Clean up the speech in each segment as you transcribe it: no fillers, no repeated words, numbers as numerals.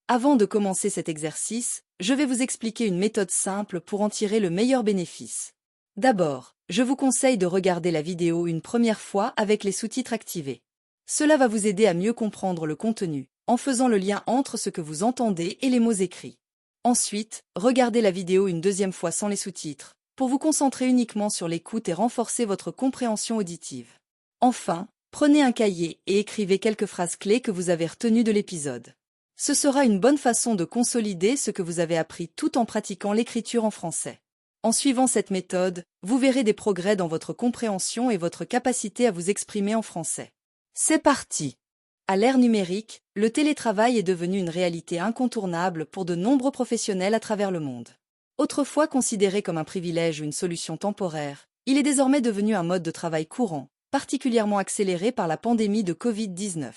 Avant de commencer cet exercice, je vais vous expliquer une méthode simple pour en tirer le meilleur bénéfice. D'abord, je vous conseille de regarder la vidéo une première fois avec les sous-titres activés. Cela va vous aider à mieux comprendre le contenu, en faisant le lien entre ce que vous entendez et les mots écrits. Ensuite, regardez la vidéo une deuxième fois sans les sous-titres, pour vous concentrer uniquement sur l'écoute et renforcer votre compréhension auditive. Enfin, prenez un cahier et écrivez quelques phrases clés que vous avez retenues de l'épisode. Ce sera une bonne façon de consolider ce que vous avez appris tout en pratiquant l'écriture en français. En suivant cette méthode, vous verrez des progrès dans votre compréhension et votre capacité à vous exprimer en français. C'est parti! À l'ère numérique, le télétravail est devenu une réalité incontournable pour de nombreux professionnels à travers le monde. Autrefois considéré comme un privilège ou une solution temporaire, il est désormais devenu un mode de travail courant, particulièrement accéléré par la pandémie de Covid-19.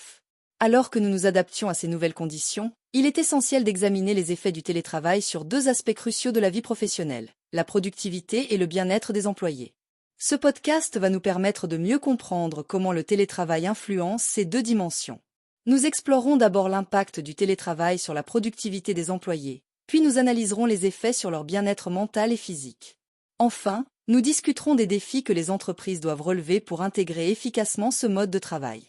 Alors que nous nous adaptions à ces nouvelles conditions, il est essentiel d'examiner les effets du télétravail sur deux aspects cruciaux de la vie professionnelle, la productivité et le bien-être des employés. Ce podcast va nous permettre de mieux comprendre comment le télétravail influence ces deux dimensions. Nous explorerons d'abord l'impact du télétravail sur la productivité des employés, puis nous analyserons les effets sur leur bien-être mental et physique. Enfin, nous discuterons des défis que les entreprises doivent relever pour intégrer efficacement ce mode de travail.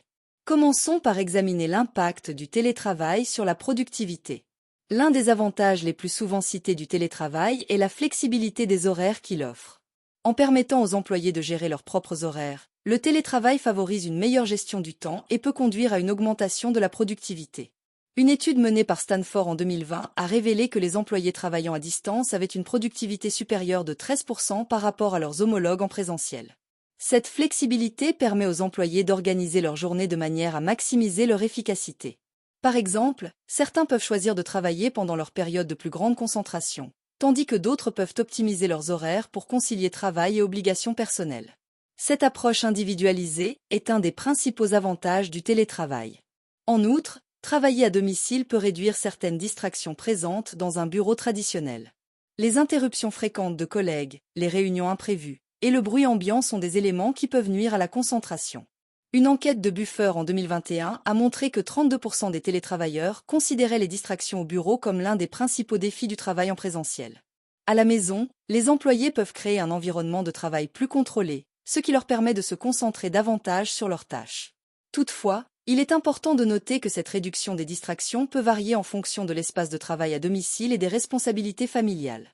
Commençons par examiner l'impact du télétravail sur la productivité. L'un des avantages les plus souvent cités du télétravail est la flexibilité des horaires qu'il offre. En permettant aux employés de gérer leurs propres horaires, le télétravail favorise une meilleure gestion du temps et peut conduire à une augmentation de la productivité. Une étude menée par Stanford en 2020 a révélé que les employés travaillant à distance avaient une productivité supérieure de 13% par rapport à leurs homologues en présentiel. Cette flexibilité permet aux employés d'organiser leur journée de manière à maximiser leur efficacité. Par exemple, certains peuvent choisir de travailler pendant leur période de plus grande concentration, tandis que d'autres peuvent optimiser leurs horaires pour concilier travail et obligations personnelles. Cette approche individualisée est un des principaux avantages du télétravail. En outre, travailler à domicile peut réduire certaines distractions présentes dans un bureau traditionnel. Les interruptions fréquentes de collègues, les réunions imprévues, et le bruit ambiant sont des éléments qui peuvent nuire à la concentration. Une enquête de Buffer en 2021 a montré que 32% des télétravailleurs considéraient les distractions au bureau comme l'un des principaux défis du travail en présentiel. À la maison, les employés peuvent créer un environnement de travail plus contrôlé, ce qui leur permet de se concentrer davantage sur leurs tâches. Toutefois, il est important de noter que cette réduction des distractions peut varier en fonction de l'espace de travail à domicile et des responsabilités familiales.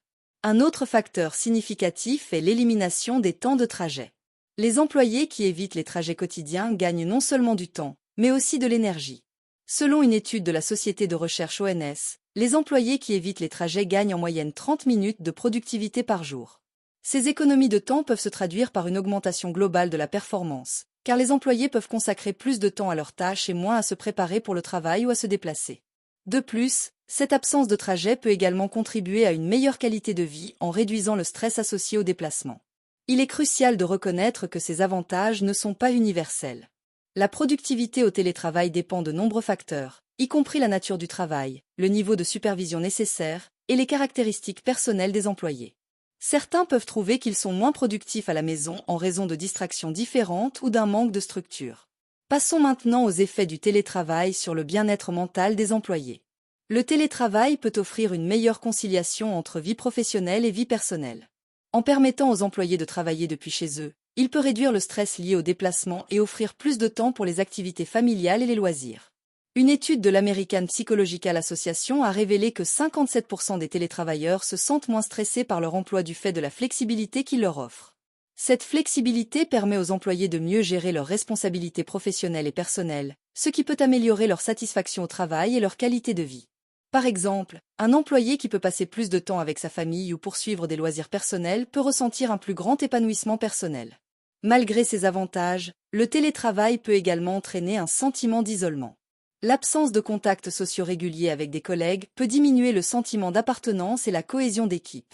Un autre facteur significatif est l'élimination des temps de trajet. Les employés qui évitent les trajets quotidiens gagnent non seulement du temps, mais aussi de l'énergie. Selon une étude de la société de recherche ONS, les employés qui évitent les trajets gagnent en moyenne 30 minutes de productivité par jour. Ces économies de temps peuvent se traduire par une augmentation globale de la performance, car les employés peuvent consacrer plus de temps à leurs tâches et moins à se préparer pour le travail ou à se déplacer. De plus, cette absence de trajet peut également contribuer à une meilleure qualité de vie en réduisant le stress associé au déplacement. Il est crucial de reconnaître que ces avantages ne sont pas universels. La productivité au télétravail dépend de nombreux facteurs, y compris la nature du travail, le niveau de supervision nécessaire et les caractéristiques personnelles des employés. Certains peuvent trouver qu'ils sont moins productifs à la maison en raison de distractions différentes ou d'un manque de structure. Passons maintenant aux effets du télétravail sur le bien-être mental des employés. Le télétravail peut offrir une meilleure conciliation entre vie professionnelle et vie personnelle. En permettant aux employés de travailler depuis chez eux, il peut réduire le stress lié au déplacement et offrir plus de temps pour les activités familiales et les loisirs. Une étude de l'American Psychological Association a révélé que 57% des télétravailleurs se sentent moins stressés par leur emploi du fait de la flexibilité qu'il leur offre. Cette flexibilité permet aux employés de mieux gérer leurs responsabilités professionnelles et personnelles, ce qui peut améliorer leur satisfaction au travail et leur qualité de vie. Par exemple, un employé qui peut passer plus de temps avec sa famille ou poursuivre des loisirs personnels peut ressentir un plus grand épanouissement personnel. Malgré ces avantages, le télétravail peut également entraîner un sentiment d'isolement. L'absence de contacts sociaux réguliers avec des collègues peut diminuer le sentiment d'appartenance et la cohésion d'équipe.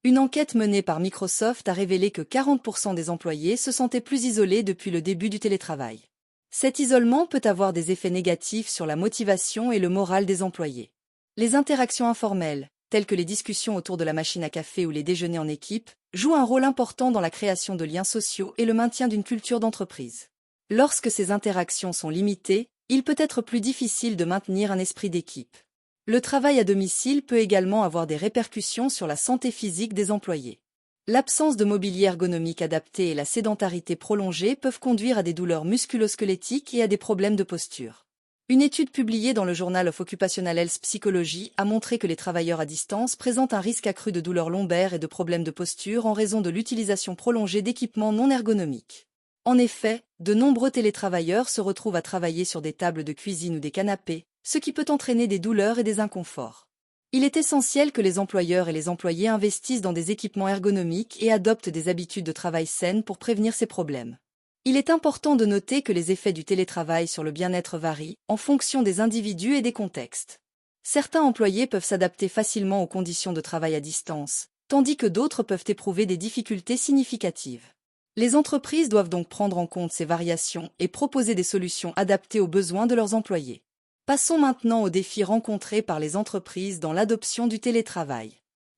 Une enquête menée par Microsoft a révélé que 40% des employés se sentaient plus isolés depuis le début du télétravail. Cet isolement peut avoir des effets négatifs sur la motivation et le moral des employés. Les interactions informelles, telles que les discussions autour de la machine à café ou les déjeuners en équipe, jouent un rôle important dans la création de liens sociaux et le maintien d'une culture d'entreprise. Lorsque ces interactions sont limitées, il peut être plus difficile de maintenir un esprit d'équipe. Le travail à domicile peut également avoir des répercussions sur la santé physique des employés. L'absence de mobilier ergonomique adapté et la sédentarité prolongée peuvent conduire à des douleurs musculo-squelettiques et à des problèmes de posture. Une étude publiée dans le Journal of Occupational Health Psychology a montré que les travailleurs à distance présentent un risque accru de douleurs lombaires et de problèmes de posture en raison de l'utilisation prolongée d'équipements non ergonomiques. En effet, de nombreux télétravailleurs se retrouvent à travailler sur des tables de cuisine ou des canapés, ce qui peut entraîner des douleurs et des inconforts. Il est essentiel que les employeurs et les employés investissent dans des équipements ergonomiques et adoptent des habitudes de travail saines pour prévenir ces problèmes. Il est important de noter que les effets du télétravail sur le bien-être varient en fonction des individus et des contextes. Certains employés peuvent s'adapter facilement aux conditions de travail à distance, tandis que d'autres peuvent éprouver des difficultés significatives. Les entreprises doivent donc prendre en compte ces variations et proposer des solutions adaptées aux besoins de leurs employés. Passons maintenant aux défis rencontrés par les entreprises dans l'adoption du télétravail.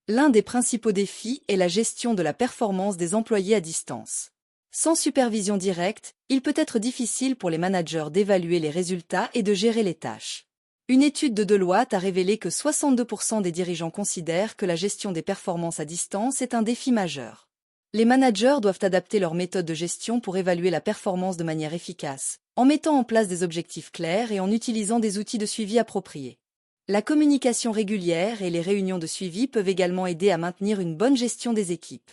L'un des principaux défis est la gestion de la performance des employés à distance. Sans supervision directe, il peut être difficile pour les managers d'évaluer les résultats et de gérer les tâches. Une étude de Deloitte a révélé que 62% des dirigeants considèrent que la gestion des performances à distance est un défi majeur. Les managers doivent adapter leur méthode de gestion pour évaluer la performance de manière efficace, en mettant en place des objectifs clairs et en utilisant des outils de suivi appropriés. La communication régulière et les réunions de suivi peuvent également aider à maintenir une bonne gestion des équipes.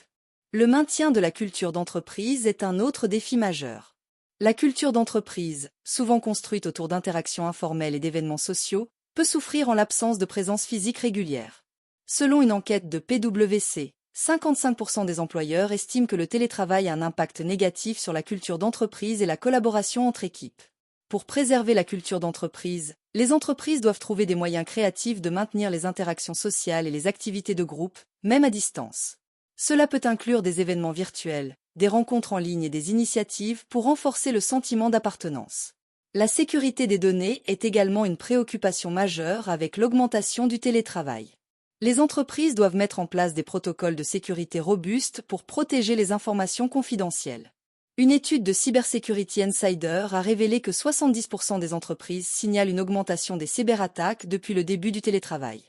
Le maintien de la culture d'entreprise est un autre défi majeur. La culture d'entreprise, souvent construite autour d'interactions informelles et d'événements sociaux, peut souffrir en l'absence de présence physique régulière. Selon une enquête de PwC, 55% des employeurs estiment que le télétravail a un impact négatif sur la culture d'entreprise et la collaboration entre équipes. Pour préserver la culture d'entreprise, les entreprises doivent trouver des moyens créatifs de maintenir les interactions sociales et les activités de groupe, même à distance. Cela peut inclure des événements virtuels, des rencontres en ligne et des initiatives pour renforcer le sentiment d'appartenance. La sécurité des données est également une préoccupation majeure avec l'augmentation du télétravail. Les entreprises doivent mettre en place des protocoles de sécurité robustes pour protéger les informations confidentielles. Une étude de Cybersecurity Insider a révélé que 70% des entreprises signalent une augmentation des cyberattaques depuis le début du télétravail.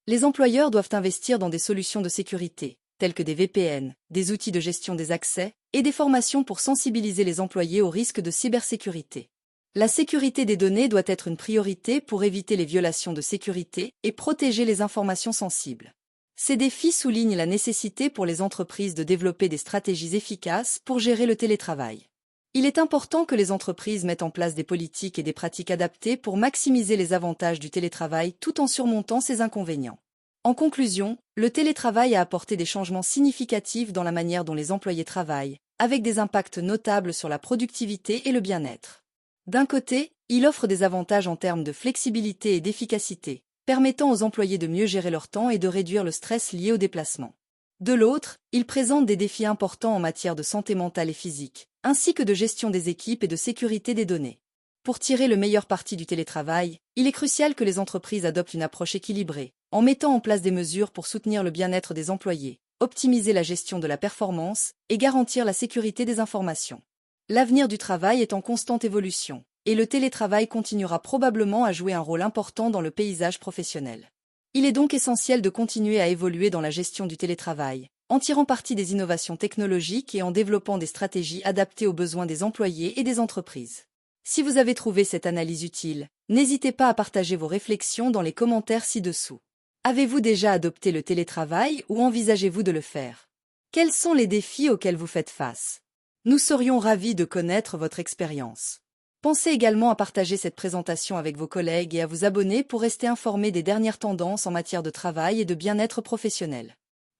Les employeurs doivent investir dans des solutions de sécurité, telles que des VPN, des outils de gestion des accès et des formations pour sensibiliser les employés aux risques de cybersécurité. La sécurité des données doit être une priorité pour éviter les violations de sécurité et protéger les informations sensibles. Ces défis soulignent la nécessité pour les entreprises de développer des stratégies efficaces pour gérer le télétravail. Il est important que les entreprises mettent en place des politiques et des pratiques adaptées pour maximiser les avantages du télétravail tout en surmontant ses inconvénients. En conclusion, le télétravail a apporté des changements significatifs dans la manière dont les employés travaillent, avec des impacts notables sur la productivité et le bien-être. D'un côté, il offre des avantages en termes de flexibilité et d'efficacité, permettant aux employés de mieux gérer leur temps et de réduire le stress lié au déplacement. De l'autre, il présente des défis importants en matière de santé mentale et physique, ainsi que de gestion des équipes et de sécurité des données. Pour tirer le meilleur parti du télétravail, il est crucial que les entreprises adoptent une approche équilibrée, en mettant en place des mesures pour soutenir le bien-être des employés, optimiser la gestion de la performance et garantir la sécurité des informations. L'avenir du travail est en constante évolution, et le télétravail continuera probablement à jouer un rôle important dans le paysage professionnel. Il est donc essentiel de continuer à évoluer dans la gestion du télétravail, en tirant parti des innovations technologiques et en développant des stratégies adaptées aux besoins des employés et des entreprises. Si vous avez trouvé cette analyse utile, n'hésitez pas à partager vos réflexions dans les commentaires ci-dessous. Avez-vous déjà adopté le télétravail ou envisagez-vous de le faire? Quels sont les défis auxquels vous faites face? Nous serions ravis de connaître votre expérience. Pensez également à partager cette présentation avec vos collègues et à vous abonner pour rester informé des dernières tendances en matière de travail et de bien-être professionnel.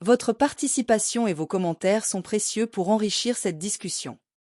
Votre participation et vos commentaires sont précieux pour enrichir cette discussion.